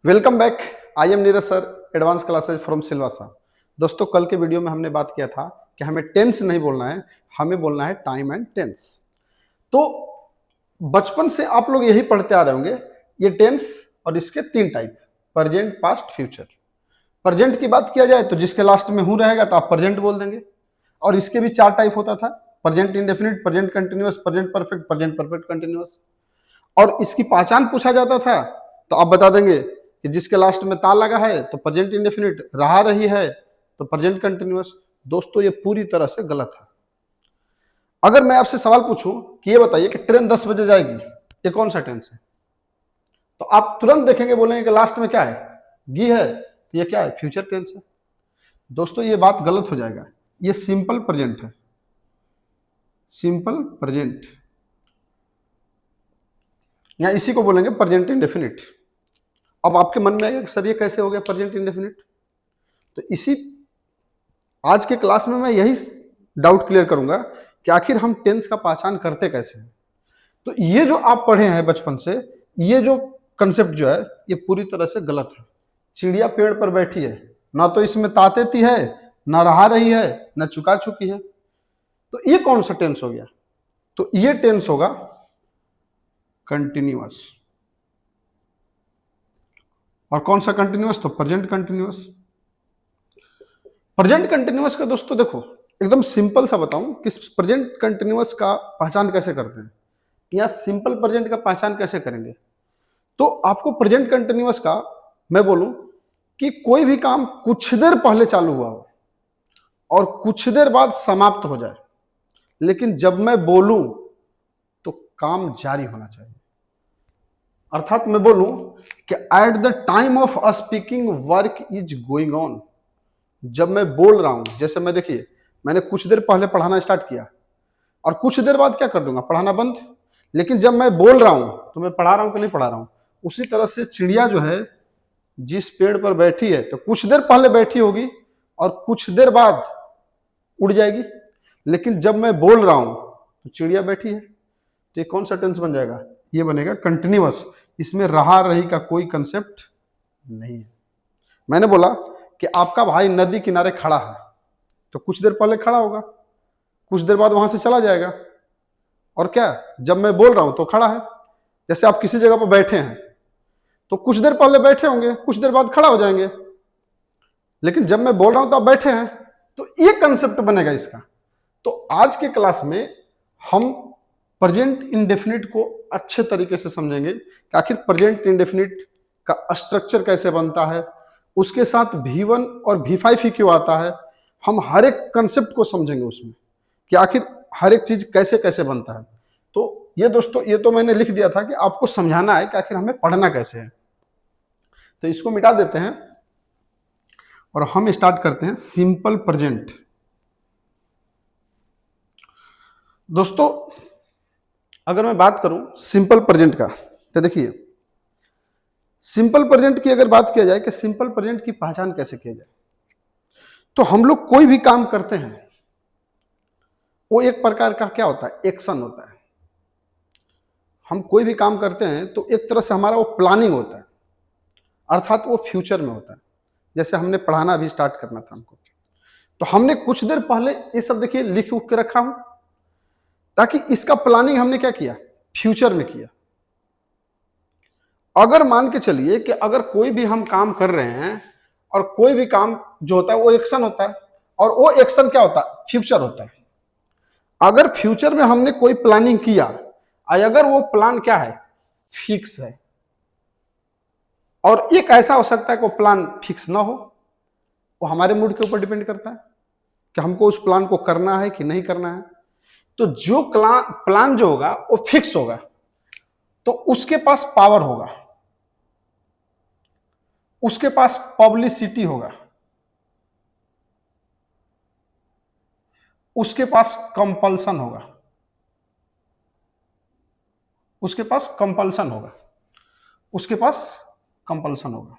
Welcome back. I am Neeraj sir, advance classes from Silvassa. दोस्तों, कल के वीडियो में हमने बात किया था कि हमें टेंस नहीं बोलना है, हमें बोलना है टाइम एंड टेंस। तो बचपन से आप लोग यही पढ़ते आ रहे होंगे, ये टेंस और इसके तीन type, present, past, future. Present की बात किया जाए तो जिसके लास्ट में हूं रहेगा तो आप प्रेजेंट बोल देंगे। और इसके भी चार टाइप होता था, present indefinite, present continuous, present perfect, present perfect continuous. और इसकी पहचान पूछा जाता था तो आप बता देंगे कि जिसके लास्ट में ता लगा है तो प्रेजेंट इंडेफिनिट, रहा रही है तो प्रेजेंट कंटिन्यूअस। दोस्तों, ये पूरी तरह से गलत है। अगर मैं आपसे सवाल पूछूं कि ये बताइए कि ट्रेन 10 बजे जाएगी, ये कौन सा टेंस है? तो आप तुरंत देखेंगे, बोलेंगे कि लास्ट में क्या है, गी है, तो ये क्या है, फ्यूचर टेंस है। दोस्तों, ये बात गलत हो जाएगा। ये सिंपल प्रेजेंट है, सिंपल प्रेजेंट, या इसी को बोलेंगे प्रेजेंट इंडेफिनिट। अब आपके मन में आएगा कि सर ये कैसे हो गया प्रेजेंट इंडेफिनिट? तो इसी आज के क्लास में मैं यही डाउट क्लियर करूंगा कि आखिर हम टेंस का पहचान करते कैसे हैं। तो ये जो आप पढ़े हैं बचपन से, ये जो कंसेप्ट जो है, ये पूरी तरह से गलत है। चिड़िया पेड़ पर बैठी है, ना तो इसमें तातेती है, ना रहा रही है, ना चुका चुकी है। तो ये कौन सा टेंस हो गया? तो ये टेंस होगा कंटिन्यूअस। और कौन सा कंटिन्यूअस? तो प्रेजेंट कंटिन्यूअस। प्रेजेंट कंटिन्यूअस का दोस्तों देखो, एकदम सिंपल सा बताऊं कि प्रेजेंट कंटिन्यूअस का पहचान कैसे करते हैं, या सिंपल प्रेजेंट का पहचान कैसे करेंगे। तो आपको प्रेजेंट कंटिन्यूअस का मैं बोलूं कि कोई भी काम कुछ देर पहले चालू हुआ हो और कुछ देर बाद समाप्त हो जाए, लेकिन जब मैं बोलूं तो काम जारी होना चाहिए। अर्थात मैं बोलूं कि at the time of speaking work is going on. जब मैं बोल रहा हूं, जैसे मैं देखिए, मैंने कुछ देर पहले पढ़ाना स्टार्ट किया और कुछ देर बाद क्या कर दूंगा, पढ़ाना बंद। लेकिन जब मैं बोल रहा हूं तो मैं पढ़ा रहा हूं कि नहीं पढ़ा रहा हूं। उसी तरह से चिड़िया जो है, जिस पेड़ पर बैठी है तो कुछ देर पहले बैठी होगी और कुछ देर बाद उड़ जाएगी। लेकिन जब मैं बोल रहा हूं तो चिड़िया बैठी है, तो ये कौन सा टेंस बन जाएगा? ये बनेगा कंटिन्यूअस। इसमें रहा रही का कोई कंसेप्ट नहीं है। मैंने बोला कि आपका भाई नदी किनारे खड़ा है, तो कुछ देर पहले खड़ा होगा, कुछ देर बाद वहां से चला जाएगा। और क्या, जब मैं बोल रहा हूं तो खड़ा है। जैसे आप किसी जगह पर बैठे हैं तो कुछ देर पहले बैठे होंगे, कुछ देर बाद खड़ा हो जाएंगे। लेकिन जब मैं बोल रहा हूं तो आप बैठे हैं, तो ये कंसेप्ट बनेगा इसका। तो आज के क्लास में हम प्रेजेंट इंडेफिनिट को अच्छे तरीके से समझेंगे कि आखिर प्रेजेंट इंडेफिनिट का स्ट्रक्चर कैसे बनता है, उसके साथ V1 और V5 ही क्यों आता है। हम हर एक कंसेप्ट को समझेंगे उसमें कि आखिर हर एक चीज कैसे कैसे बनता है। तो ये दोस्तों, ये तो मैंने लिख दिया था कि आपको समझाना है कि आखिर हमें पढ़ना कैसे है। तो इसको मिटा देते हैं और हम स्टार्ट करते हैं सिंपल प्रेजेंट। दोस्तों, अगर मैं बात करूं सिंपल प्रेजेंट का, तो देखिए, सिंपल प्रेजेंट की अगर बात किया जाए कि सिंपल प्रेजेंट की पहचान कैसे किया जाए, तो हम लोग कोई भी काम करते हैं वो एक प्रकार का क्या होता है, एक्शन होता है। हम कोई भी काम करते हैं तो एक तरह से हमारा वो प्लानिंग होता है, अर्थात वो फ्यूचर में होता है। जैसे हमने पढ़ाना भी स्टार्ट करना था हमको, तो हमने कुछ देर पहले ये सब देखिए लिख उख के रखा हूं, ताकि इसका प्लानिंग हमने क्या किया, फ्यूचर में किया। अगर मान के चलिए कि अगर कोई भी हम काम कर रहे हैं और कोई भी काम जो होता है वो एक्शन होता है, और वो एक्शन क्या होता है, फ्यूचर होता है। अगर फ्यूचर में हमने कोई प्लानिंग किया और अगर वो प्लान क्या है, फिक्स है, और एक ऐसा हो सकता है कि वो प्लान फिक्स ना हो, वो हमारे मूड के ऊपर डिपेंड करता है कि हमको उस प्लान को करना है कि नहीं करना है। तो जो प्लान जो होगा वो फिक्स होगा, तो उसके पास पावर होगा, उसके पास पब्लिसिटी होगा, उसके पास कंपल्सन होगा, उसके पास कंपल्सन होगा, उसके पास कंपल्सन होगा।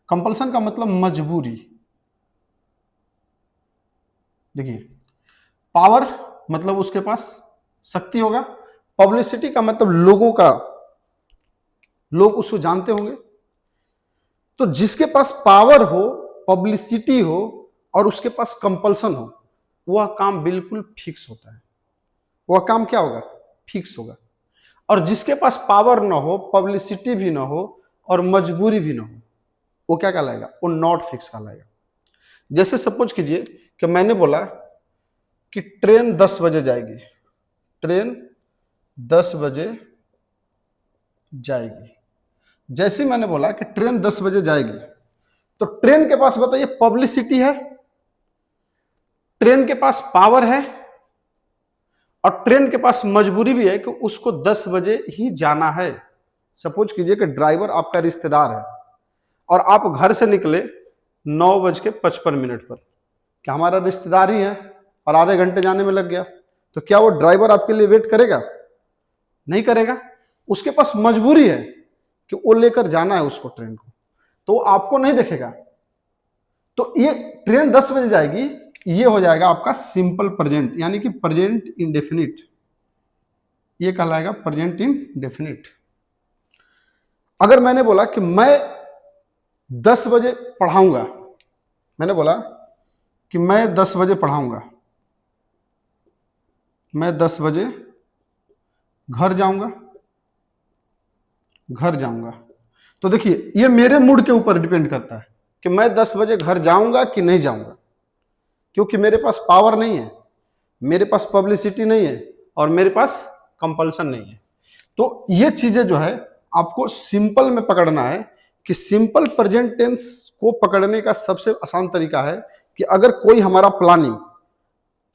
कंपल्सन का मतलब मजबूरी। देखिए, पावर मतलब उसके पास शक्ति होगा, पब्लिसिटी का मतलब लोगों का लोग उसको जानते होंगे। तो जिसके पास पावर हो, पब्लिसिटी हो और उसके पास कंपल्सन हो, वह काम बिल्कुल फिक्स होता है। वह काम क्या होगा? फिक्स होगा। और जिसके पास पावर ना हो, पब्लिसिटी भी ना हो और मजबूरी भी ना हो, वो क्या कहलाएगा? वो नॉट फिक्स कहलाएगा। जैसे सपोज कीजिए कि मैंने बोला कि ट्रेन 10 बजे जाएगी, ट्रेन 10 बजे जाएगी। जैसे ही मैंने बोला कि ट्रेन 10 बजे जाएगी, तो ट्रेन के पास बताइए पब्लिसिटी है, ट्रेन के पास पावर है और ट्रेन के पास मजबूरी भी है कि उसको 10 बजे ही जाना है। सपोज कीजिए कि ड्राइवर आपका रिश्तेदार है और आप घर से निकले 9:55 पर, क्या हमारा रिश्तेदार ही है और आधे घंटे जाने में लग गया, तो क्या वो ड्राइवर आपके लिए वेट करेगा? नहीं करेगा। उसके पास मजबूरी है कि वो लेकर जाना है उसको ट्रेन को, तो वो आपको नहीं देखेगा। तो ये ट्रेन 10 बजे जाएगी, ये हो जाएगा आपका सिंपल प्रेजेंट, यानी कि प्रेजेंट इंडेफिनिट। ये कहलाएगा प्रेजेंट इंडेफिनिट। अगर मैंने बोला कि मैं 10 बजे पढ़ाऊंगा, मैंने बोला कि मैं 10 बजे पढ़ाऊंगा, मैं 10 बजे घर जाऊंगा, घर जाऊंगा, तो देखिए ये मेरे मूड के ऊपर डिपेंड करता है कि मैं 10 बजे घर जाऊंगा कि नहीं जाऊंगा, क्योंकि मेरे पास पावर नहीं है, मेरे पास पब्लिसिटी नहीं है और मेरे पास कंपल्सन नहीं है। तो ये चीजें जो है आपको सिंपल में पकड़ना है कि सिंपल प्रेजेंट टेंस को पकड़ने का सबसे आसान तरीका है कि अगर कोई हमारा प्लानिंग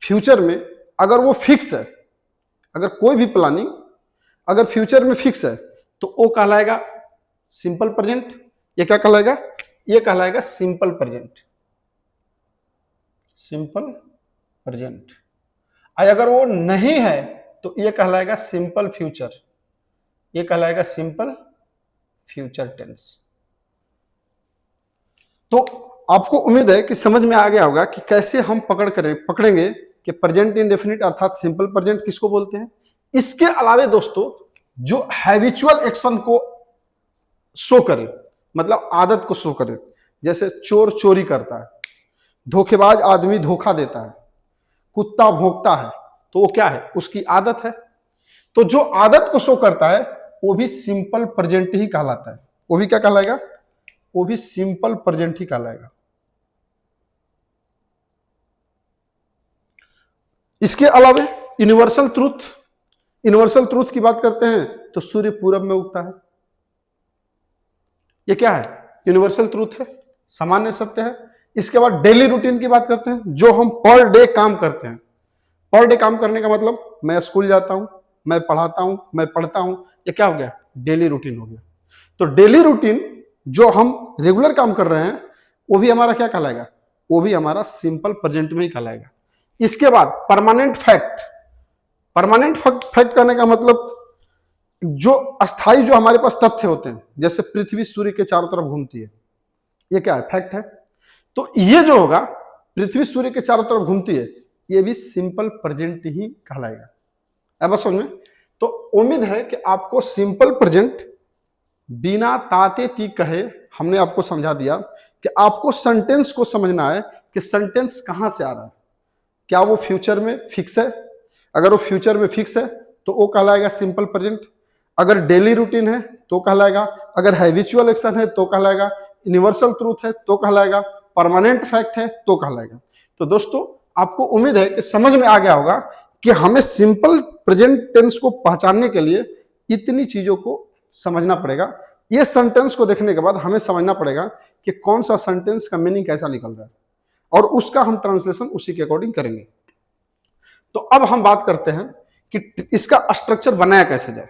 फ्यूचर में अगर वो फिक्स है, अगर कोई भी प्लानिंग अगर फ्यूचर में फिक्स है, तो वो कहलाएगा सिंपल प्रेजेंट। ये क्या कहलाएगा? ये कहलाएगा सिंपल प्रेजेंट, सिंपल प्रेजेंट। अगर वो नहीं है तो ये कहलाएगा सिंपल फ्यूचर, ये कहलाएगा सिंपल फ्यूचर टेंस। तो आपको उम्मीद है कि समझ में आ गया होगा कि कैसे हम पकड़ेंगे कि प्रेजेंट इंडेफिनिट अर्थात सिंपल प्रेजेंट किसको बोलते हैं। इसके अलावे दोस्तों, जो हैबिचुअल एक्शन को शो करे, मतलब आदत को शो करे, जैसे चोर चोरी करता है, धोखेबाज आदमी धोखा देता है, कुत्ता भौंकता है, तो वो क्या है? उसकी आदत है। तो जो आदत को शो करता है वो भी सिंपल प्रेजेंट ही कहलाता है। वो भी क्या कहलाएगा? वो भी सिंपल प्रेजेंट ही कहलाएगा। इसके अलावा यूनिवर्सल ट्रूथ, यूनिवर्सल ट्रूथ की बात करते हैं तो सूर्य पूरब में उगता है। ये क्या है? यूनिवर्सल ट्रूथ है, सामान्य सत्य है। इसके बाद डेली रूटीन की बात करते हैं, जो हम पर डे काम करते हैं। पर डे काम करने का मतलब मैं स्कूल जाता हूं, मैं पढ़ाता हूं, मैं पढ़ता हूं, ये क्या हो गया? डेली रूटीन हो गया। तो डेली रूटीन जो हम रेगुलर काम कर रहे हैं वो भी हमारा क्या कहलाएगा? वो भी हमारा सिंपल प्रेजेंट में ही कहलाएगा। इसके बाद परमानेंट फैक्ट, परमानेंट फैक्ट करने का मतलब जो अस्थाई जो हमारे पास तथ्य होते हैं, जैसे पृथ्वी सूर्य के चारों तरफ घूमती है, ये क्या है? फैक्ट है। तो ये जो होगा पृथ्वी सूर्य के चारों तरफ घूमती है, ये भी सिंपल प्रेजेंट ही कहलाएगा। अब समझ में? तो उम्मीद है कि आपको सिंपल प्रेजेंट बिना ताते ती कहे हमने आपको समझा दिया कि आपको सेंटेंस को समझना है कि सेंटेंस कहां से आ रहा है। क्या वो फ्यूचर में फिक्स है? अगर वो फ्यूचर में फिक्स है तो वो कहलाएगा सिंपल प्रेजेंट। अगर डेली रूटीन है तो कहलाएगा, अगर हैबिचुअल एक्शन है तो कहलाएगा, यूनिवर्सल ट्रूथ है तो कहलाएगा, परमानेंट फैक्ट है तो कहलाएगा। तो दोस्तों आपको उम्मीद है कि समझ में आ गया होगा कि हमें सिंपल प्रेजेंट टेंस को पहचानने के लिए इतनी चीजों को समझना पड़ेगा। ये सेंटेंस को देखने के बाद हमें समझना पड़ेगा कि कौन सा सेंटेंस का मीनिंग कैसा निकल रहा है और उसका हम ट्रांसलेशन उसी के अकॉर्डिंग करेंगे। तो अब हम बात करते हैं कि इसका स्ट्रक्चर बनाया कैसे जाए।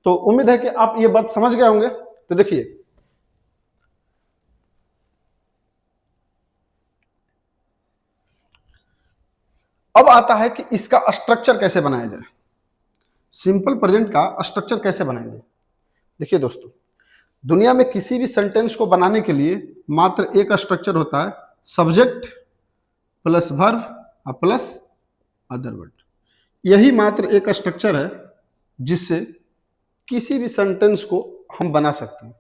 तो उम्मीद है कि आप ये बात समझ गए होंगे। तो देखिए, अब आता है कि इसका स्ट्रक्चर कैसे बनाया जाए, सिंपल प्रेजेंट का स्ट्रक्चर कैसे बनाएंगे। देखिए दोस्तों, दुनिया में किसी भी सेंटेंस को बनाने के लिए मात्र एक स्ट्रक्चर होता है, subject plus verb plus other word. यही मात्र एक स्ट्रक्चर है जिससे किसी भी सेंटेंस को हम बना सकते हैं,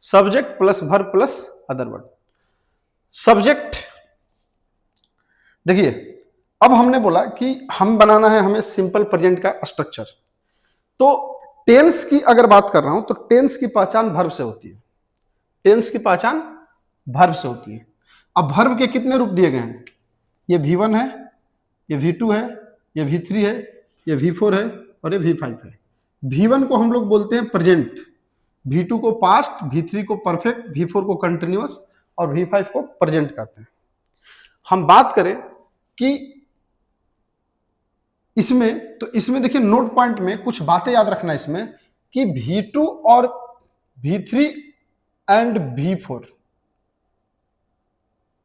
subject plus verb plus other word. Subject, देखिए अब हमने बोला कि हम बनाना है हमें सिंपल प्रेजेंट का स्ट्रक्चर। तो टेंस की अगर बात कर रहा हूं तो टेंस की पहचान वर्ब से होती है, टेंस की पहचान वर्ब से होती है। अब वर्ब के कितने रूप दिए गए हैं, ये V1 है, ये V2 है, ये V3 है, ये V4 है और ये V5 है। V1 को हम लोग बोलते हैं प्रेजेंट, V2 को पास्ट, V3 को परफेक्ट, V4 को कंटिन्यूअस और V5 को प्रेजेंट कहते हैं। हम बात करें कि इसमें, तो इसमें देखिए नोट पॉइंट में कुछ बातें याद रखना इसमें कि V2 और V3 एंड V4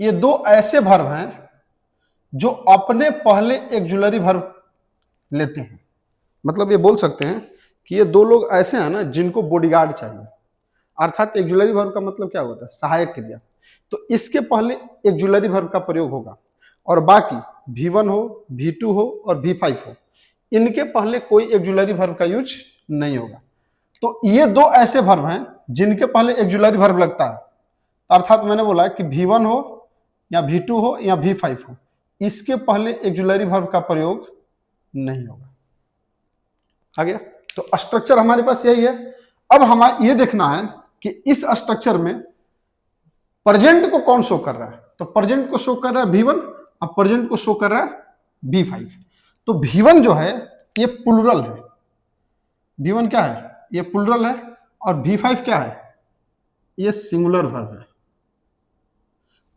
ये दो ऐसे वर्ब हैं जो अपने पहले ऑक्सिलरी वर्ब लेते हैं। मतलब ये बोल सकते हैं कि ये दो लोग ऐसे हैं ना जिनको बॉडीगार्ड चाहिए, अर्थात ऑक्सिलरी वर्ब का मतलब क्या होता है, सहायक क्रिया। तो इसके पहले ऑक्सिलरी वर्ब का प्रयोग होगा और बाकी V1 हो, V2 हो और V5 हो, इनके पहले कोई ऑक्सिलरी वर्ब का यूज नहीं होगा। तो ये दो ऐसे वर्ब हैं जिनके पहले ऑक्सिलरी वर्ब लगता है, अर्थात मैंने बोला कि V1 हो या V2 हो या V5 हो, इसके पहले ऑक्सिलरी वर्ब का प्रयोग नहीं होगा। आ गया? तो स्ट्रक्चर हमारे पास यही है। अब हमें ये देखना है कि इस स्ट्रक्चर में प्रेजेंट को कौन शो कर रहा है। तो प्रेजेंट को शो कर रहा है V1 और प्रेजेंट को शो कर रहा है V5। तो V1 जो है ये प्लूरल है, V1 क्या है, ये प्लूरल है और V5 क्या है, ये सिंगुलर वर्ब है।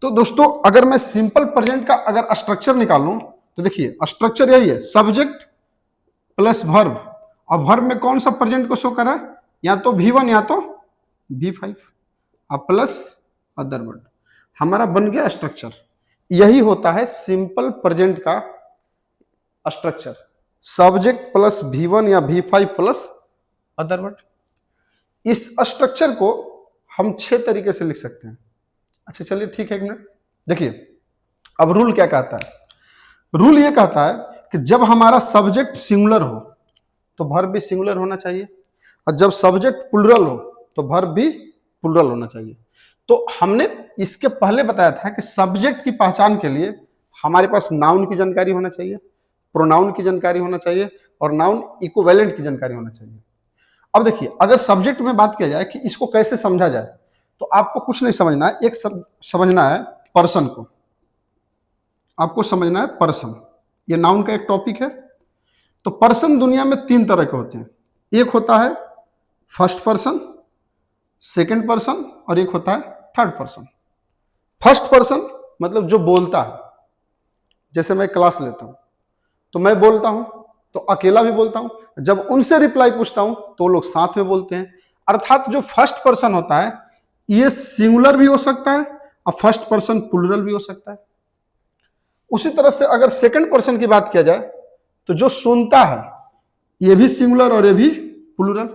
तो दोस्तों अगर मैं सिंपल प्रेजेंट का अगर स्ट्रक्चर निकालूं तो देखिए स्ट्रक्चर यही है, सब्जेक्ट प्लस वर्ब, और वर्ब में कौन सा प्रेजेंट को शो कर रहा है, या तो V1 या तो V5 और प्लस अदर वर्ड। हमारा बन गया स्ट्रक्चर। यही होता है सिंपल प्रेजेंट का स्ट्रक्चर, सब्जेक्ट प्लस V1 या V5 प्लस अदर वर्ड। इस स्ट्रक्चर को हम 6 तरीके से लिख सकते हैं। अच्छा चलिए ठीक है, एक मिनट देखिए। अब रूल क्या कहता है, रूल ये कहता है कि जब हमारा सब्जेक्ट सिंगुलर हो तो वर्ब भी सिंगुलर होना चाहिए, और जब सब्जेक्ट प्लूरल हो तो वर्ब भी प्लूरल होना चाहिए। तो हमने इसके पहले बताया था कि सब्जेक्ट की पहचान के लिए हमारे पास नाउन की जानकारी होना चाहिए, प्रोनाउन की जानकारी होना चाहिए और नाउन इक्विवेलेंट की जानकारी होना चाहिए। अब देखिए अगर सब्जेक्ट में बात किया जाए कि इसको कैसे समझा जाए, तो आपको कुछ नहीं समझना है, एक समझना है पर्सन को, आपको समझना है पर्सन। ये नाउन का एक टॉपिक है। तो पर्सन दुनिया में 3 तरह के होते हैं, एक होता है फर्स्ट पर्सन, सेकंड पर्सन और एक होता है थर्ड पर्सन। फर्स्ट पर्सन मतलब जो बोलता है, जैसे मैं क्लास लेता हूं तो मैं बोलता हूं तो अकेला भी बोलता हूं, जब उनसे रिप्लाई पूछता हूं तो लोग साथ में बोलते हैं। अर्थात जो फर्स्ट पर्सन होता है ये सिंगुलर भी हो सकता है और फर्स्ट पर्सन प्लूरल भी हो सकता है। उसी तरह से अगर सेकंड पर्सन की बात किया जाए तो जो सुनता है ये भी सिंगुलर और ये भी प्लूरल,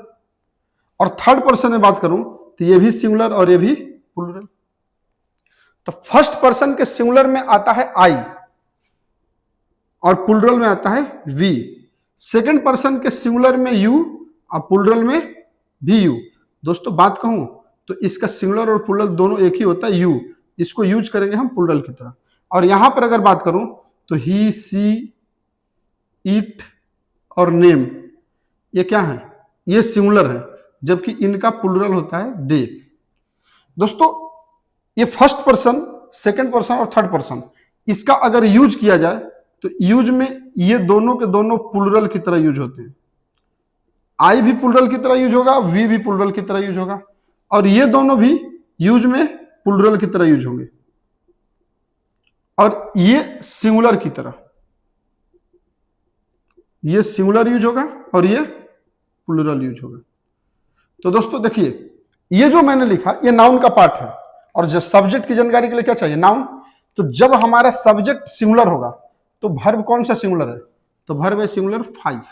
और थर्ड पर्सन में बात करूं तो ये भी सिंगुलर और ये भी प्लूरल। तो फर्स्ट पर्सन के सिंगुलर में आता है आई और प्लूरल में आता है वी, सेकंड पर्सन के सिंगुलर में यू और प्लूरल में भी यू। दोस्तों बात कहूं तो इसका सिंगुलर और प्लूरल दोनों एक ही होता है, यू, इसको यूज करेंगे हम प्लूरल की तरह। और यहां पर अगर बात करूं तो ही, सी, ईट और नेम, ये क्या है, ये सिंगुलर है, जबकि इनका प्लूरल होता है दे। दोस्तों ये फर्स्ट पर्सन, सेकंड पर्सन और थर्ड पर्सन, इसका अगर यूज किया जाए तो यूज में ये दोनों के दोनों प्लूरल की तरह यूज होते हैं। आई भी प्लूरल की तरह यूज होगा, वी भी प्लूरल की तरह यूज होगा, और ये दोनों भी यूज में प्लूरल की तरह यूज होंगे, और ये सिंगुलर की तरह, ये सिंगुलर यूज होगा और ये प्लूरल यूज होगा। तो दोस्तों देखिए ये जो मैंने लिखा ये नाउन का पार्ट है, और जो सब्जेक्ट की जानकारी के लिए क्या चाहिए, नाउन। तो जब हमारा सब्जेक्ट सिंगुलर होगा तो वर्ब कौन सा सिंगुलर है, तो वर्ब है सिंगुलर 5।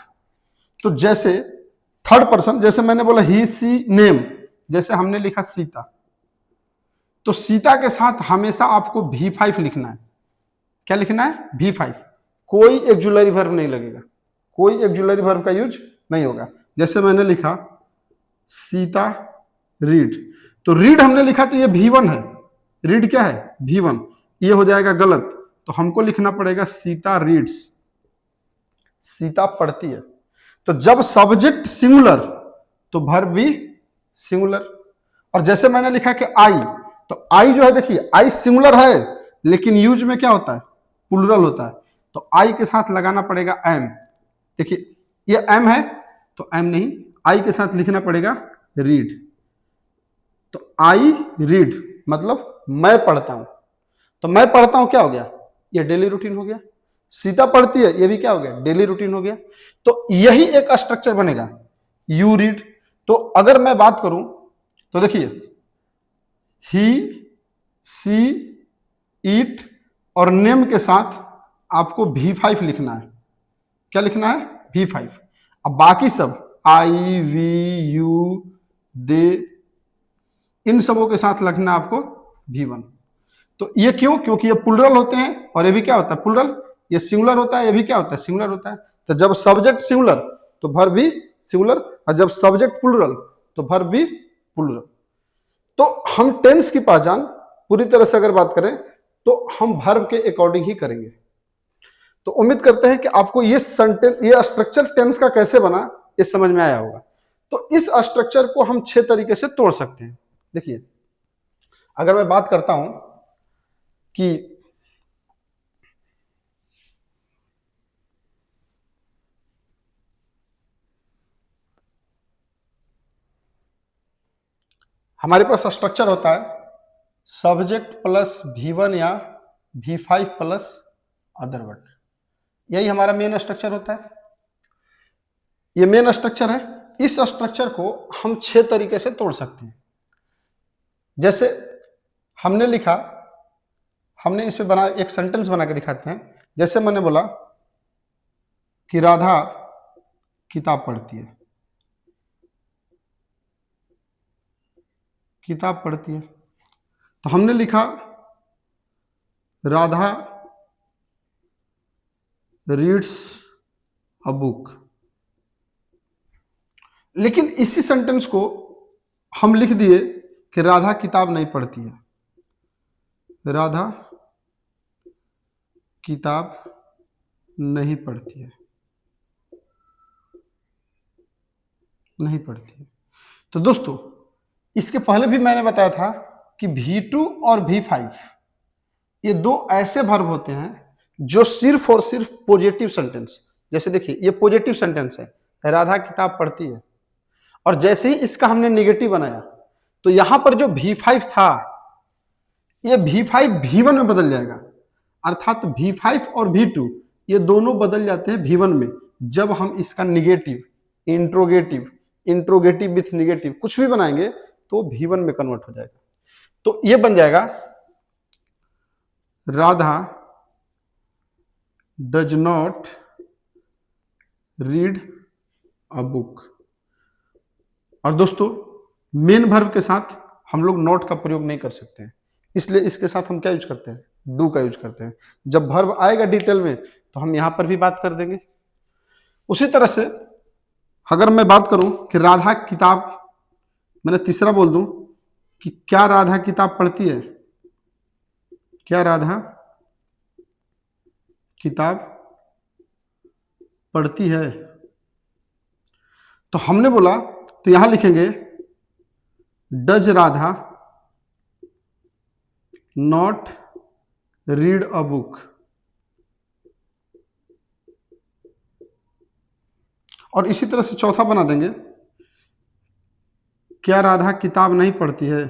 तो जैसे थर्ड पर्सन, जैसे मैंने बोला ही, सी, नेम, जैसे हमने लिखा सीता, तो सीता के साथ हमेशा आपको V5 लिखना है। क्या लिखना है, V5। कोई ऑक्सिलरी वर्ब नहीं लगेगा, कोई ऑक्सिलरी वर्ब का यूज नहीं होगा। जैसे मैंने लिखा सीता रीड। तो रीड हमने लिखा तो ये V1 है, रीड क्या है V1, ये हो जाएगा गलत। तो हमको लिखना पड़ेगा सीता रीड्स, सीता पढ़ती है। तो जब सब्जेक्ट सिंगुलर तो वर्ब भी सिंगुलर। और जैसे मैंने लिखा कि आई, तो आई जो है देखिए आई सिंगुलर है लेकिन यूज में क्या होता है प्लूरल होता है, तो आई के साथ लगाना पड़ेगा एम। देखिए ये एम है तो एम नहीं, आई के साथ लिखना पड़ेगा रीड। तो आई रीड मतलब मैं पढ़ता हूं, तो मैं पढ़ता हूं क्या हो गया, ये डेली रूटीन हो गया। सीता पढ़ती है, ये भी क्या हो गया डेली रूटीन हो गया। तो यही एक स्ट्रक्चर बनेगा यू रीड। तो अगर मैं बात करूं तो देखिए ही सी ईट और नेम के साथ आपको V5 लिखना है। क्या लिखना है V5। अब बाकी सब आई वी यू दे इन सबों के साथ लिखना है आपको V1। तो ये क्यों, क्योंकि ये प्लुरल होते हैं और ये भी क्या होता है प्लुरल, ये सिंगुलर होता है, ये भी क्या होता है सिंगुलर होता है। तो जब सब्जेक्ट सिंगुलर तो वर्ब भी सिंगुलर, और जब सब्जेक्ट प्लुरल तो वर्ब भी प्लुरल। तो हम टेंस की पहचान पूरी तरह से अगर बात करें तो हम वर्ब के अकॉर्डिंग ही करेंगे। तो उम्मीद करते हैं कि आपको ये सेंटेंस, ये स्ट्रक्चर टेंस का कैसे बना ये समझ में आया होगा। तो इस स्ट्रक्चर को हम 6 तरीके से तोड़ सकते हैं। देखिए अगर मैं बात करता हूं कि हमारे पास स्ट्रक्चर होता है सब्जेक्ट प्लस V1 या V5 प्लस अदर वर्ड, यही हमारा मेन स्ट्रक्चर होता है। ये मेन स्ट्रक्चर है। इस स्ट्रक्चर को हम 6 तरीके से तोड़ सकते हैं। जैसे हमने लिखा, हमने इस पे बना एक सेंटेंस बना के दिखाते हैं। जैसे मैंने बोला कि राधा किताब पढ़ती है, किताब पढ़ती है, तो हमने लिखा राधा रीड्स अ बुक। लेकिन इसी सेंटेंस को हम लिख दिए कि राधा किताब नहीं पढ़ती है, राधा किताब नहीं पढ़ती है, नहीं पढ़ती है। तो दोस्तों इसके पहले भी मैंने बताया था कि V2 और V5 ये दो ऐसे वर्ब होते हैं जो सिर्फ और सिर्फ पॉजिटिव सेंटेंस, जैसे देखिए ये पॉजिटिव सेंटेंस है राधा किताब पढ़ती है, और जैसे ही इसका हमने नेगेटिव बनाया तो यहां पर जो V5 था ये V5 V1 में बदल जाएगा। अर्थात V5 और V2 ये दोनों बदल जाते हैं V1 में जब हम इसका negative, interrogative, interrogative with negative कुछ भी बनाएंगे तो V1 में कन्वर्ट हो जाएगा। तो ये बन जाएगा Radha does not read a book. और दोस्तों मेन वर्ब के साथ हम लोग नॉट का प्रयोग नहीं कर सकते हैं, इसलिए इसके साथ हम क्या यूज करते हैं डू का यूज करते हैं। जब वर्ब आएगा डिटेल में तो हम यहां पर भी बात कर देंगे। उसी तरह से अगर मैं बात करूं कि राधा किताब, मैंने तीसरा बोल दूं कि क्या राधा किताब पढ़ती है, क्या राधा किताब पढ़ती है, तो हमने बोला तो यहां लिखेंगे does Radha not read a book. और इसी तरह से चौथा बना देंगे क्या राधा किताब नहीं पढ़ती है,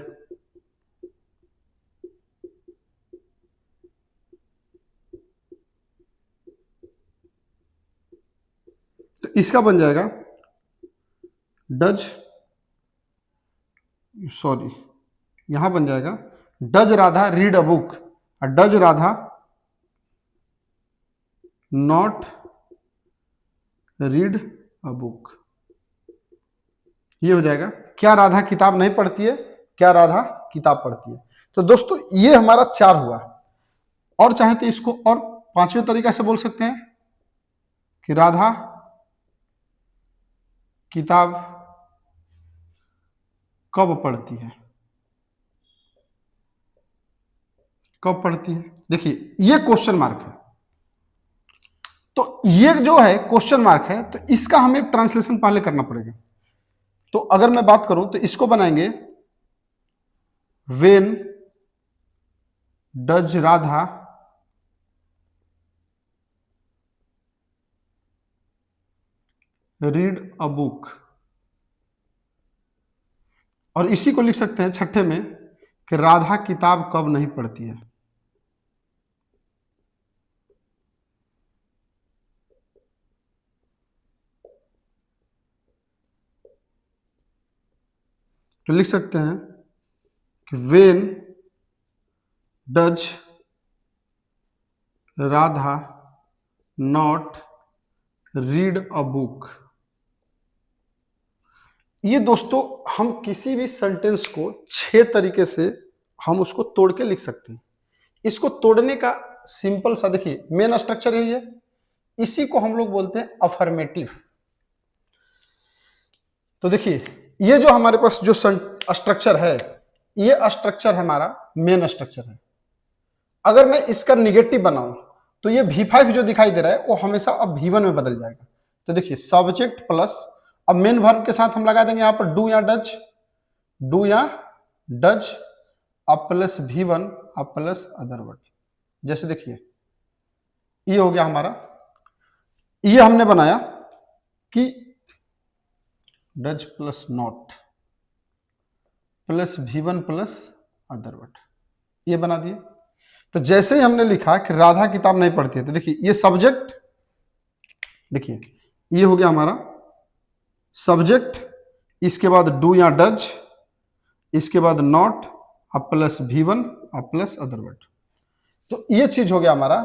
तो इसका बन जाएगा डज, सॉरी यहां बन जाएगा does Radha read a book और does Radha not read a book, ये हो जाएगा क्या राधा किताब नहीं पढ़ती है, क्या राधा किताब पढ़ती है। तो दोस्तों ये हमारा 4 हुआ। और चाहे तो इसको और 5वें तरीका से बोल सकते हैं कि राधा किताब कब पढ़ती है, कब पढ़ती है। देखिए ये क्वेश्चन मार्क है, तो ये जो है क्वेश्चन मार्क है, तो इसका हमें ट्रांसलेशन पहले करना पड़ेगा। तो अगर मैं बात करूं तो इसको बनाएंगे when does Radha read a book, और इसी को लिख सकते हैं छठे में कि राधा किताब कब नहीं पढ़ती है। तो लिख सकते हैं कि when does Radha not read a book. ये दोस्तों हम किसी भी सेंटेंस को 6 तरीके से हम उसको तोड़ के लिख सकते हैं। इसको तोड़ने का सिंपल सा देखिए मेन स्ट्रक्चर यही है, इसी को हम लोग बोलते हैं अफर्मेटिव। तो देखिए ये जो हमारे पास जो स्ट्रक्चर है, ये स्ट्रक्चर हमारा मेन स्ट्रक्चर है। अगर मैं इसका निगेटिव बनाऊं तो ये V5 जो दिखाई दे रहा है वो हमेशा अब V1 में बदल जाएगा। तो देखिए सब्जेक्ट प्लस, अब मेन वर्ब के साथ हम लगा देंगे यहां पर डू या डज, डू या डज, अब प्लस V1 अब प्लस अदर वर्ड। जैसे देखिए ये हो गया हमारा, ये हमने बनाया कि does plus not plus V1 plus other word, ये बना दिए। तो जैसे ही हमने लिखा कि राधा किताब नहीं पढ़ती है, तो देखिए ये सब्जेक्ट, देखिए ये हो गया हमारा सब्जेक्ट, इसके बाद डू या डज, इसके बाद नॉट, अब प्लस V1 अब प्लस अदर वर्ड। तो ये चीज हो गया हमारा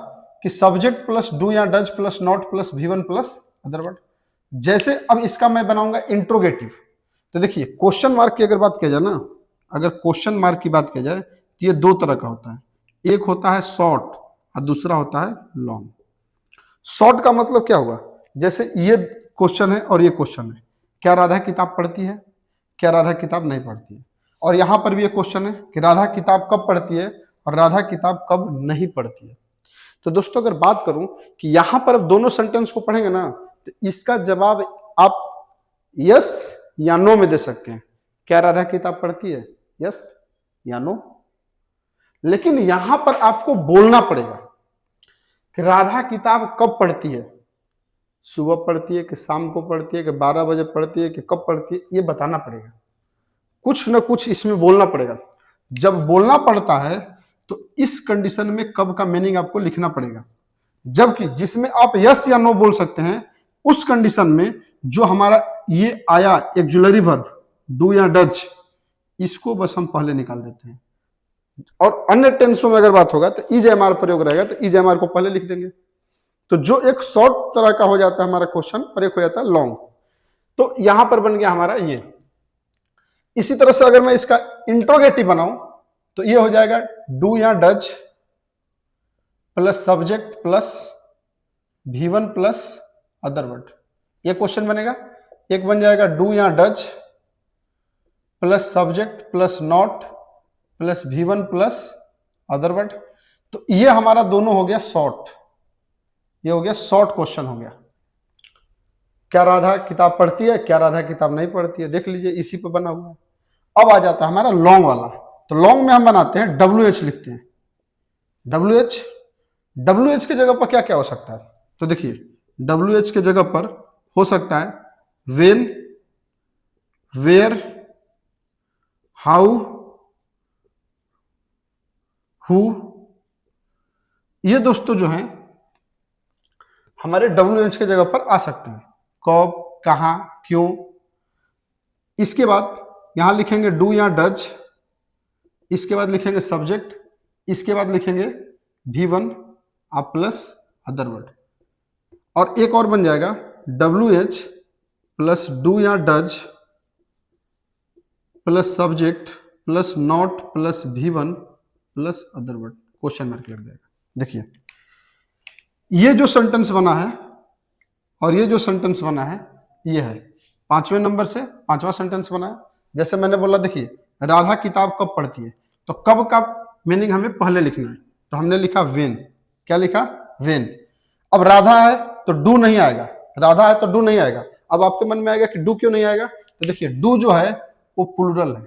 कि सब्जेक्ट प्लस डू या does plus not plus V1 plus other word. जैसे अब इसका मैं बनाऊंगा इंट्रोगेटिव, तो देखिए क्वेश्चन मार्क की अगर बात किया जाए ना, अगर क्वेश्चन मार्क की बात किया जाए तो ये 2 तरह का होता है, एक होता है शॉर्ट और दूसरा होता है लॉन्ग। शॉर्ट का मतलब क्या हुआ, जैसे ये क्वेश्चन है और ये क्वेश्चन है, क्या राधा किताब पढ़ती है, क्या राधा किताब नहीं पढ़ती है। और यहां पर भी एक क्वेश्चन है कि राधा किताब कब पढ़ती है और राधा किताब कब नहीं पढ़ती है। तो दोस्तों अगर बात करूं कि यहां पर अब दोनों सेंटेंस को पढ़ेंगे ना, तो इसका जवाब आप यस या नो में दे सकते हैं। क्या राधा किताब पढ़ती है, यस या नो। लेकिन यहां पर आपको बोलना पड़ेगा कि राधा किताब कब पढ़ती है, सुबह पढ़ती है कि शाम को पढ़ती है कि 12 बजे पढ़ती है कि कब पढ़ती है, ये बताना पड़ेगा। कुछ ना कुछ इसमें बोलना पड़ेगा। जब बोलना पड़ता है तो इस कंडीशन में कब का मीनिंग आपको लिखना पड़ेगा। जबकि जिसमें आप यस या नो बोल सकते हैं, उस कंडीशन में जो हमारा ये आया एक्जुलरी वर्ब डू या डज, इसको बस हम पहले निकाल देते हैं। और अन्य टेंसों में अगर बात होगा तो इज एम आर प्रयोग रहेगा, तो इज एम आर को पहले लिख देंगे। तो जो एक शॉर्ट तरह का हो जाता है हमारा क्वेश्चन और एक हो जाता है लॉन्ग। तो यहां पर बन गया हमारा ये। इसी तरह से अगर मैं इसका इंट्रोगेटिव बनाऊं तो ये हो जाएगा डू या does plus subject plus V1 plus other word, ये क्वेश्चन बनेगा। एक बन जाएगा डू या does plus subject plus not plus V1 plus other word. तो ये हमारा दोनों हो गया शॉर्ट, ये हो गया शॉर्ट क्वेश्चन हो गया। क्या राधा किताब पढ़ती है, क्या राधा किताब नहीं पढ़ती है, देख लीजिए इसी पे बना हुआ है। अब आ जाता है हमारा लॉन्ग वाला। तो लॉन्ग में हम बनाते हैं WH लिखते हैं। WH की जगह पर क्या क्या हो सकता है, तो देखिए WH के जगह पर हो सकता है वेन, वेयर, हाउ, हु। ये दोस्तों जो हैं हमारे WH के जगह पर आ सकते हैं, कब, कहां, क्यों। इसके बाद यहां लिखेंगे डू या डज, इसके बाद लिखेंगे सब्जेक्ट, इसके बाद लिखेंगे V1 आप प्लस अदर वर्ड। और एक और बन जाएगा WH प्लस डू या does plus subject plus not plus V1 plus other word, question mark लग जाएगा। देखिए ये जो सेंटेंस बना है और ये जो सेंटेंस बना है, ये है 5वें नंबर से 5वां सेंटेंस बना है। जैसे मैंने बोला देखिए राधा किताब कब पढ़ती है, तो कब का मीनिंग हमें पहले लिखना है, तो हमने लिखा वेन। क्या लिखा? वेन। अब राधा है तो डू नहीं आएगा, राधा है तो डू नहीं आएगा। अब आपके मन में आएगा कि डू क्यों नहीं आएगा, तो देखिए डू जो है वो प्लूरल है,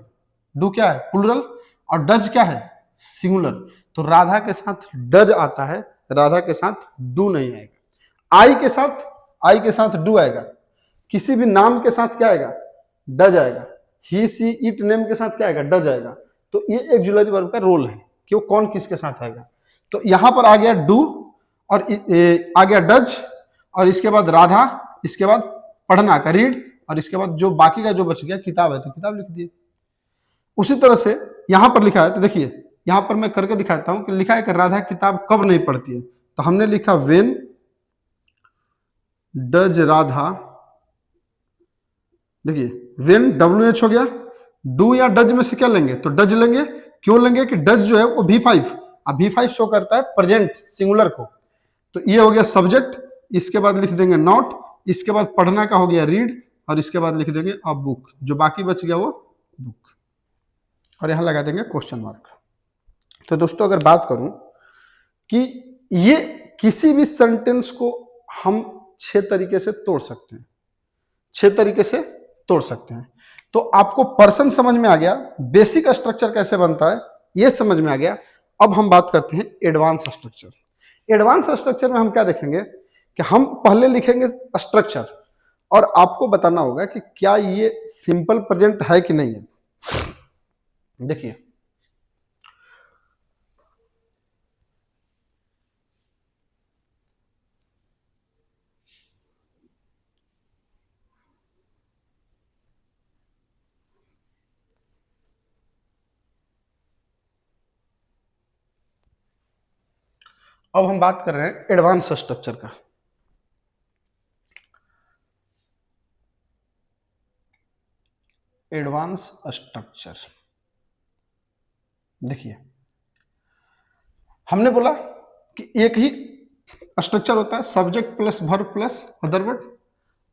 डू क्या है? प्लूरल। और डज क्या है? सिंगुलर। तो राधा के साथ डज आता है, राधा के साथ डू नहीं आएगा। आई के साथ डू आएगा। किसी भी नाम के साथ क्या आएगा? डज आएगा। ही सी इट नेम के साथ क्या आएगा? डज आएगा। तो ये ऑक्सिलरी वर्ब का रोल है कि वो कौन किसके साथ आएगा। तो यहां पर आ गया डू और आ गया डज और इसके बाद राधा, इसके बाद पढ़ना का रीड और इसके बाद जो बाकी का जो बच गया किताब है तो किताब लिख दिए। उसी तरह से यहां पर लिखा है, तो देखिए यहां पर मैं करके दिखाता हूं कि लिखा है कि राधा किताब कब नहीं पढ़ती है, तो हमने लिखा वेन डज राधा। देखिए वेन WH हो गया, डू या डज में से क्या लेंगे? तो डज लेंगे। क्यों लेंगे? कि डज जो है वो V5, अब V5 शो करता है प्रेजेंट सिंगुलर को। तो ये हो गया सब्जेक्ट, इसके बाद लिख देंगे नॉट, इसके बाद पढ़ना का हो गया रीड और इसके बाद लिख देंगे अ बुक, जो बाकी बच गया वो बुक, और यहां लगा देंगे क्वेश्चन मार्क। तो दोस्तों अगर बात करूं कि ये किसी भी सेंटेंस को हम 6 तरीके से तोड़ सकते हैं, 6 तरीके से तोड़ सकते हैं। तो आपको पर्सन समझ में आ गया, बेसिक स्ट्रक्चर कैसे बनता है ये समझ में आ गया। अब हम बात करते हैं एडवांस स्ट्रक्चर। एडवांस स्ट्रक्चर में हम क्या देखेंगे कि हम पहले लिखेंगे स्ट्रक्चर और आपको बताना होगा कि क्या ये सिंपल प्रेजेंट है कि नहीं है। देखिए अब हम बात कर रहे हैं एडवांस स्ट्रक्चर का। एडवांस स्ट्रक्चर देखिए हमने बोला कि एक ही स्ट्रक्चर होता है subject plus verb plus other word.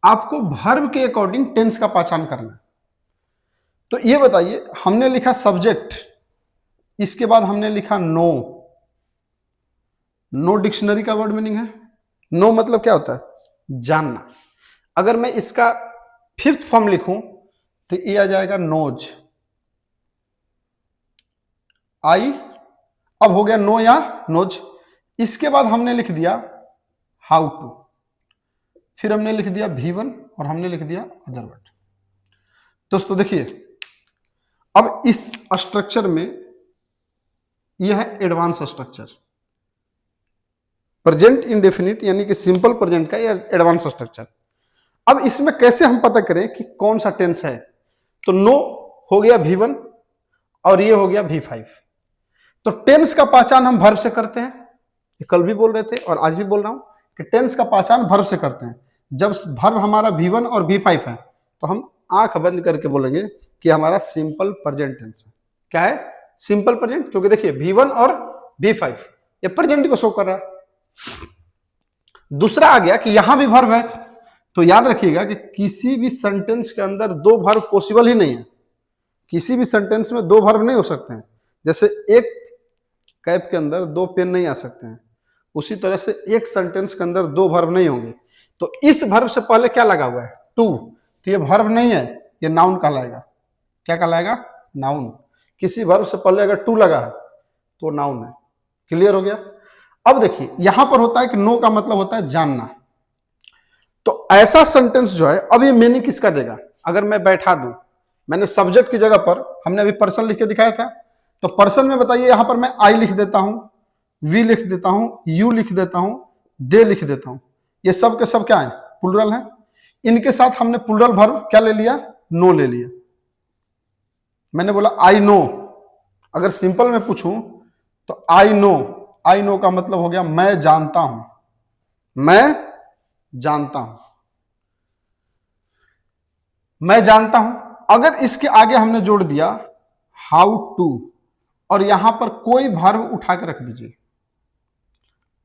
आपको वर्ब के अकॉर्डिंग टेंस का पहचान करना है। तो ये बताइए हमने लिखा सब्जेक्ट, इसके बाद हमने लिखा नो। नो डिक्शनरी का वर्ड मीनिंग है। नो मतलब क्या होता है? जानना। अगर मैं इसका 5th फॉर्म लिखूं तो ये आ जाएगा नोज। आई अब हो गया नो या नोज। इसके बाद हमने लिख दिया हाउ टू, फिर हमने लिख दिया V1 और हमने लिख दिया अदर वर्ड। दोस्तों देखिए अब इस स्ट्रक्चर में यह है एडवांस स्ट्रक्चर, प्रेजेंट इंडेफिनिट यानी कि सिंपल प्रेजेंट का यह एडवांस स्ट्रक्चर। अब इसमें कैसे हम पता करें कि कौन सा टेंस है? तो नो हो गया V1 और ये हो गया V5। तो टेंस का पहचान हम वर्ब से करते हैं, ये कल भी बोल रहे थे और आज भी बोल रहा हूं कि टेंस का पहचान वर्ब से करते हैं। जब वर्ब हमारा V1 और V5 है तो हम आंख बंद करके बोलेंगे कि हमारा सिंपल प्रेजेंट टेंस है। क्या है? सिंपल प्रेजेंट, क्योंकि देखिए V1 और V5 ये प्रेजेंट को शो कर रहा है। दूसरा आ गया कि यहां भी वर्ब है, तो याद रखिएगा कि किसी भी सेंटेंस के अंदर 2 वर्ब पॉसिबल ही नहीं है। किसी भी सेंटेंस में 2 वर्ब नहीं हो सकते हैं। जैसे एक कैप के अंदर 2 पेन नहीं आ सकते हैं, उसी तरह से एक सेंटेंस के अंदर 2 वर्ब नहीं होंगे। तो इस वर्ब से पहले क्या लगा हुआ है? टू। तो ये वर्ब नहीं है, ये नाउन कहलाएगा। क्या कहलाएगा? नाउन। किसी वर्ब से पहले अगर टू लगा है तो नाउन है। क्लियर हो गया? अब देखिए यहां पर होता है कि नो का मतलब होता है जानना। तो ऐसा सेंटेंस जो है, अब ये मीनिंग किसका देगा? अगर मैं बैठा दूं, मैंने सब्जेक्ट की जगह पर हमने अभी पर्सन लिख के दिखाया था, तो पर्सन में बताइए यहां पर मैं आई लिख देता हूं, वी लिख देता हूं, यू लिख देता हूं, दे लिख देता हूं। ये सब के सब क्या है? प्लूरल है। इनके साथ हमने प्लूरल वर्ब क्या ले लिया? नो ले लिया। मैंने बोला आई नो। अगर सिंपल में पूछूं तो आई नो का मतलब हो गया मैं जानता हूं, मैं जानता हूं, मैं जानता हूं। अगर इसके आगे हमने जोड़ दिया हाउ टू और यहां पर कोई वर्ब उठा के रख दीजिए,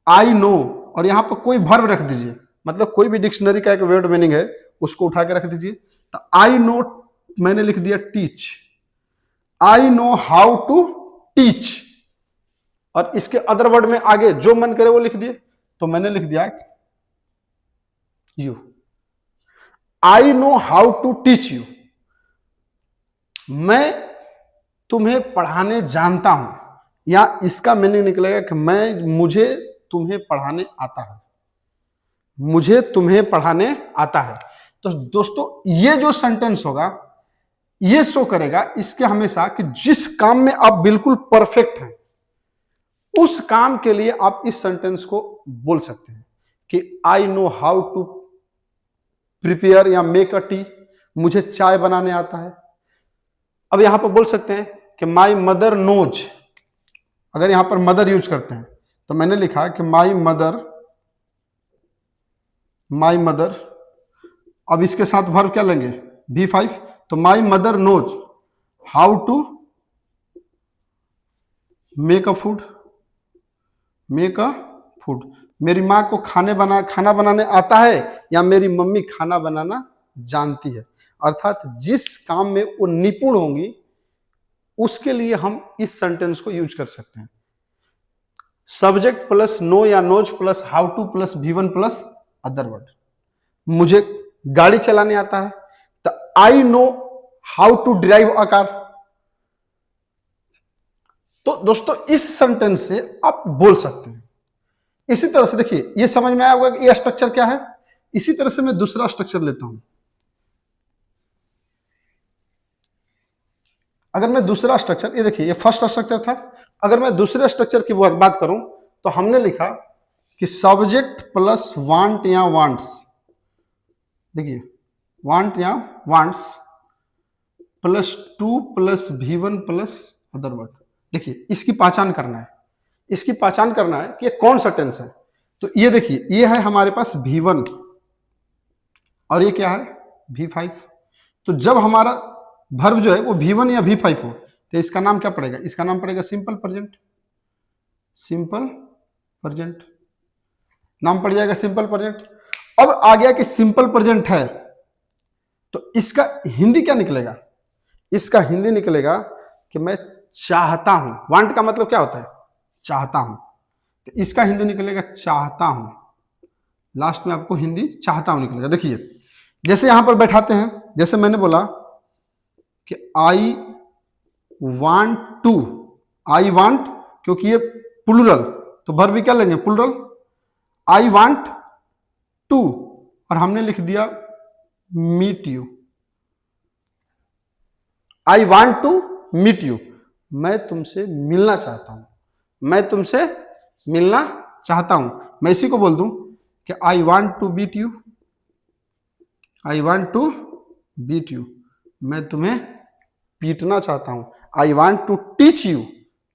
आई नो और यहां पर कोई वर्ब रख दीजिए, मतलब कोई भी डिक्शनरी का एक वर्ड मीनिंग है उसको उठा के रख दीजिए। तो आई नो मैंने लिख दिया teach, I know how to teach, और इसके अदर वर्ड में आगे जो मन करे वो लिख दिए, तो मैंने लिख दिया you, I know how to teach you, मैं तुम्हें पढ़ाने जानता हूं, या इसका मीनिंग निकलेगा कि मुझे तुम्हें पढ़ाने आता है, मुझे तुम्हें पढ़ाने आता है। तो दोस्तों ये जो सेंटेंस होगा ये शो करेगा इसके हमेशा कि जिस काम में आप बिल्कुल परफेक्ट हैं उस काम के लिए आप इस सेंटेंस को बोल सकते हैं कि I know how to prepare या मेक अ टी, मुझे चाय बनाने आता है। अब यहां पर बोल सकते हैं कि माई मदर नोज, अगर यहां पर मदर यूज करते हैं तो मैंने लिखा कि माई मदर, अब इसके साथ वर्ब क्या लेंगे V5, तो my mother knows how to make a food, मेरी माँ को खाना बनाने आता है या मेरी मम्मी खाना बनाना जानती है। अर्थात जिस काम में वो निपुण होंगी उसके लिए हम इस सेंटेंस को यूज कर सकते हैं। सब्जेक्ट प्लस नो या knows plus how to plus V1 plus other word. मुझे गाड़ी चलाने आता है तो I know how to drive a car. तो दोस्तों इस सेंटेंस से आप बोल सकते हैं। इसी तरह से देखिए ये समझ में आया होगा कि ये स्ट्रक्चर क्या है। इसी तरह से मैं दूसरा स्ट्रक्चर लेता हूं। अगर मैं दूसरा स्ट्रक्चर, ये देखिए ये फर्स्ट स्ट्रक्चर था, अगर मैं दूसरे स्ट्रक्चर की बात करूं तो हमने लिखा कि सब्जेक्ट प्लस वांट या वांट्स, देखिए वांट या wants plus to plus V1 plus other word. देखिए इसकी पहचान करना है, इसकी पहचान करना है कि ये कौन सा टेंस है। तो ये देखिए ये है हमारे पास V1 और ये क्या है V5। तो जब हमारा वर्ब जो है वो V1 या V5 हो तो इसका नाम क्या पड़ेगा, इसका नाम पड़ेगा सिंपल प्रेजेंट। सिंपल प्रेजेंट नाम पड़ जाएगा सिंपल प्रेजेंट। अब आ गया कि सिंपल प्रेजेंट है तो इसका हिंदी क्या निकलेगा, इसका हिंदी निकलेगा कि मैं चाहता हूं। वांट का मतलब क्या होता है, चाहता हूं, तो इसका हिंदी निकलेगा चाहता हूं। लास्ट में आपको हिंदी चाहता हूं निकलेगा। देखिए जैसे यहां पर बैठाते हैं, जैसे मैंने बोला कि I want to, I want क्योंकि ये प्लूरल तो वर्ब भी क्या लेंगे प्लूरल, आई वांट टू और हमने लिख दिया meet you. I want to meet you, मैं तुमसे मिलना चाहता हूं, मैं तुमसे मिलना चाहता हूं। मैं इसी को बोल दूं कि I want to beat you, I want to beat you, मैं तुम्हें पीटना चाहता हूं। I want to teach you,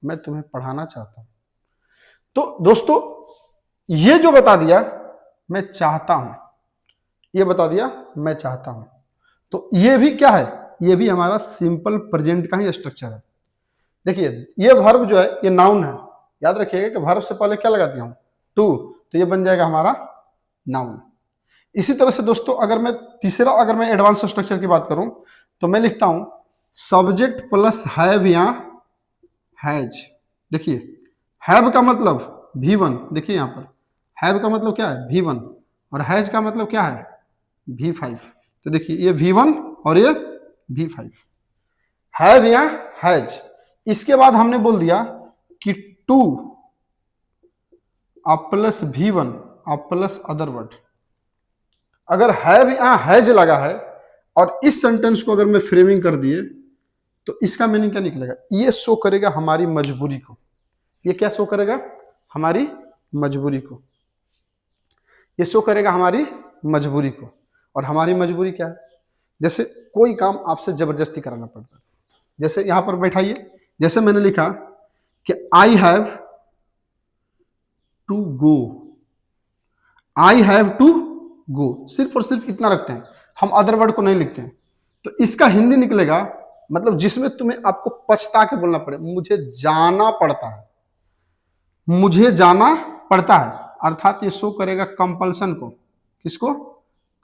मैं तुम्हें पढ़ाना चाहता हूं। तो दोस्तों ये जो बता दिया मैं चाहता हूं, ये बता दिया मैं चाहता हूं, तो ये भी क्या है, ये भी हमारा सिंपल प्रेजेंट का ही स्ट्रक्चर है। देखिए ये वर्ब जो है ये नाउन है, याद रखिएगा कि वर्ब से पहले क्या लगा दिया हूं टू, तो ये बन जाएगा हमारा नाउन। इसी तरह से दोस्तों अगर मैं एडवांस स्ट्रक्चर की बात करूं तो मैं लिखता हूं सब्जेक्ट प्लस हैव या हैज। देखिए हैव का मतलब V1, देखिए यहां पर हैव का मतलब क्या है V1 और हैज का मतलब क्या है V5। तो देखिए ये V1 और ये V5, हैव या हैज। इसके बाद हमने बोल दिया कि टू अब प्लस V1 अब प्लस अदर वर्ड। अगर हैव या हैज लगा है और इस सेंटेंस को अगर मैं फ्रेमिंग कर दिए तो इसका मीनिंग क्या निकलेगा, ये शो करेगा हमारी मजबूरी को। ये क्या शो करेगा, हमारी मजबूरी को, ये शो करेगा हमारी मजबूरी को। और हमारी मजबूरी क्या है, जैसे कोई काम आपसे जबरदस्ती कराना पड़ता है। जैसे यहां पर बैठाइए, जैसे मैंने लिखा कि I have to go, I have to go, सिर्फ और सिर्फ इतना रखते हैं, हम अदर वर्ड को नहीं लिखते हैं। तो इसका हिंदी निकलेगा मतलब जिसमें तुम्हें आपको पछता के बोलना पड़े, मुझे जाना पड़ता है, मुझे जाना पड़ता है। अर्थात ये शो करेगा कंपल्सन को, किसको,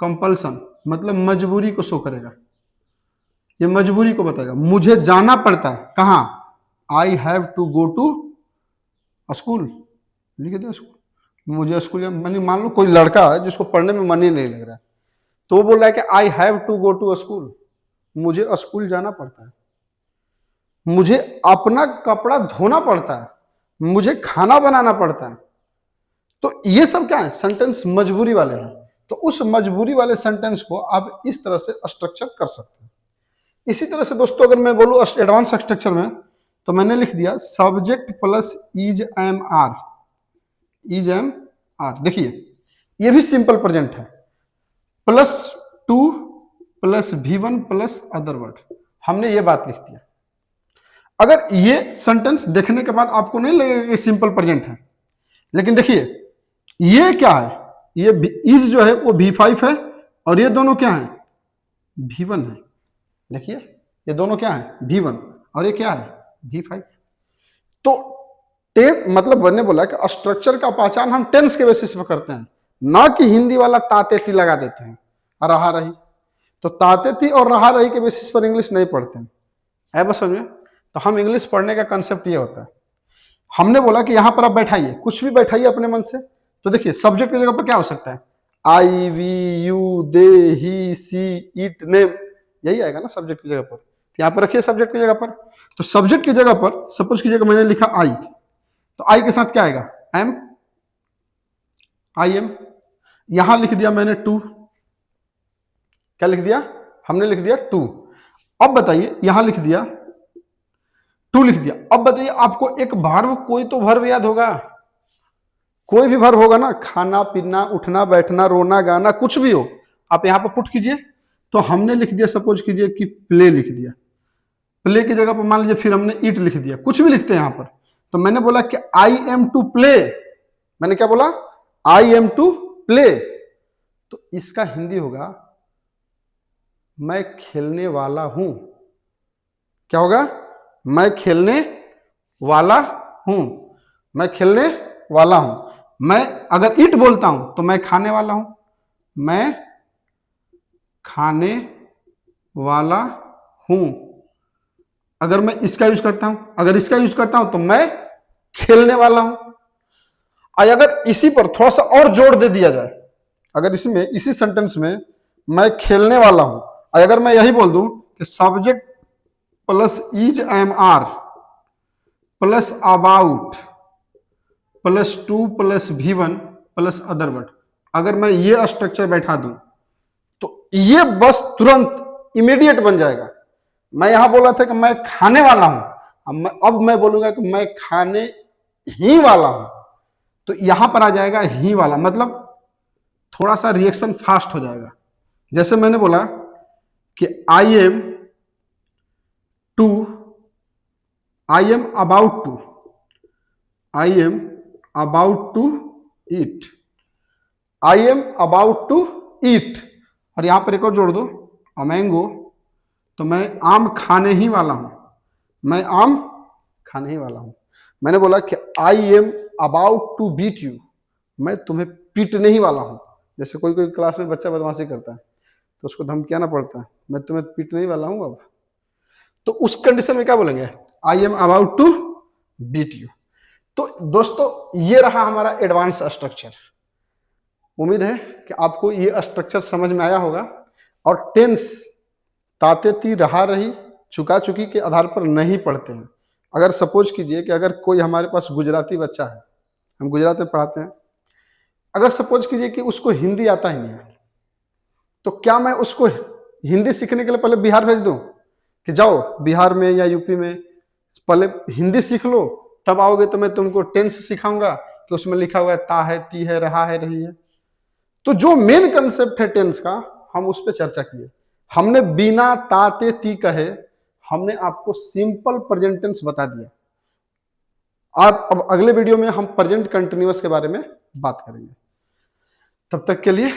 कंपल्सन मतलब मजबूरी को शो करेगा। ये मजबूरी को बताएगा। मुझे जाना पड़ता है कहाँ, I have to go to school, लिख दिया स्कूल। मुझे स्कूल, यानी मान लो कोई लड़का है जिसको पढ़ने में मन ही नहीं लग रहा है, तो वो बोल रहा है कि I have to go to school, मुझे स्कूल जाना पड़ता है। मुझे अपना कपड़ा धोना पड़ता है, मुझे खाना बनाना पड़ता है। तो ये सब क्या है, सेंटेंस मजबूरी वाले हैं। तो उस मजबूरी वाले सेंटेंस को आप इस तरह से स्ट्रक्चर कर सकते हैं। इसी तरह से दोस्तों अगर मैं बोलूं एडवांस स्ट्रक्चर में, तो मैंने लिख दिया subject plus is am are, is am are. देखिए ये भी सिंपल प्रेजेंट है, plus to plus V1 plus other word, हमने ये बात लिख दिया। अगर ये सेंटेंस देखने के बाद आपको नहीं लगेगा कि सिंपल प्रेजेंट है, लेकिन देखिए ये क्या है, ये इज जो है वो V5 है और ये दोनों क्या है, V1 है। देखिए ये दोनों क्या है, V1 और ये क्या है, V5। तो मतलब मैंने बोला कि स्ट्रक्चर का पहचान हम टेंस के बेसिस पर करते हैं, ना कि हिंदी वाला ताते थी लगा देते हैं रहा रही। तो ताते थी और रहा रही के बेसिस पर इंग्लिश नहीं पढ़ते हैं, है बस समझे। तो हम इंग्लिश पढ़ने का कंसेप्ट ये होता है, हमने बोला कि यहां पर आप बैठाइए, कुछ भी बैठाइए अपने मन से। तो देखिए सब्जेक्ट की जगह पर क्या हो सकता है, I, we, you, they, he, she, it, name, यही आएगा ना सब्जेक्ट की जगह पर। तो यहां पर रखिए सब्जेक्ट की जगह पर। तो सब्जेक्ट की जगह पर सपोज की जगह मैंने लिखा आई, तो आई के साथ क्या आएगा, एम, आई एम। यहां लिख दिया मैंने टू, क्या लिख दिया, हमने लिख दिया टू। अब बताइए यहां लिख दिया टू, लिख दिया। अब बताइए आपको एक वर्ब, कोई तो वर्ब याद होगा, कोई भी वर्ब होगा ना, खाना पीना, उठना बैठना, रोना गाना, कुछ भी हो, आप यहां पर पुट कीजिए। तो हमने लिख दिया सपोज कीजिए कि प्ले लिख दिया, प्ले की जगह पर मान लीजिए फिर हमने इट लिख दिया, कुछ भी लिखते हैं यहां पर। तो मैंने बोला कि आई एम टू प्ले, मैंने क्या बोला, आई एम टू प्ले। तो इसका हिंदी होगा मैं खेलने वाला हूं। क्या होगा, मैं खेलने वाला हूं, मैं खेलने वाला हूं। मैं अगर इट बोलता हूं तो मैं खाने वाला हूं, मैं खाने वाला हूं। अगर मैं इसका यूज करता हूं, अगर इसका यूज करता हूं तो मैं खेलने वाला हूं। अगर इसी पर थोड़ा सा और जोर दे दिया जाए, अगर इसमें इसी सेंटेंस में मैं खेलने वाला हूं, अगर मैं यही बोल दूं कि subject plus is am are plus about plus to plus V1 plus other word, अगर मैं ये स्ट्रक्चर बैठा दूं तो ये बस तुरंत इमीडिएट बन जाएगा। मैं यहां बोला था कि मैं खाने वाला हूं, अब मैं बोलूंगा कि मैं खाने ही वाला हूं, तो यहां पर आ जाएगा ही वाला, मतलब थोड़ा सा रिएक्शन फास्ट हो जाएगा। जैसे मैंने बोला कि I am to, I am about to, I am about to eat, I am about to eat, और यहां पर एक और जोड़ दो अ मैंगो, तो मैं आम खाने ही वाला हूं, मैं आम खाने ही वाला हूं। मैंने बोला कि I am about to beat you, मैं तुम्हें पीटने ही वाला हूं। जैसे कोई कोई क्लास में बच्चा बदमाशी करता है तो उसको धमकियाना पड़ता है, मैं तुम्हें पीटने ही वाला हूं अब। तो उस कंडीशन में क्या बोलेंगे, I am about to beat you. तो दोस्तों ये रहा हमारा एडवांस स्ट्रक्चर। उम्मीद है कि आपको ये स्ट्रक्चर समझ में आया होगा। और टेंस ताते ती, रहा रही, चुका चुकी के आधार पर नहीं पढ़ते हैं। अगर सपोज कीजिए कि अगर कोई हमारे पास गुजराती बच्चा है, हम गुजरात में पढ़ाते हैं, अगर सपोज कीजिए कि उसको हिंदी आता ही नहीं है, तो क्या मैं उसको हिंदी सीखने के लिए पहले बिहार भेज दूं कि जाओ बिहार में या यूपी में पहले हिंदी सीख लो, तब आओगे तो मैं तुमको टेंस सिखाऊंगा कि उसमें लिखा हुआ है ता है, ती है, रहा है, रही है। तो जो मेन कंसेप्ट है टेंस का, हम उस पर चर्चा किए। हमने बिना ताते ती कहे हमने आपको सिंपल प्रेजेंट टेंस बता दिया। अब अगले वीडियो में हम प्रेजेंट कंटिन्यूअस के बारे में बात करेंगे। तब तक के लिए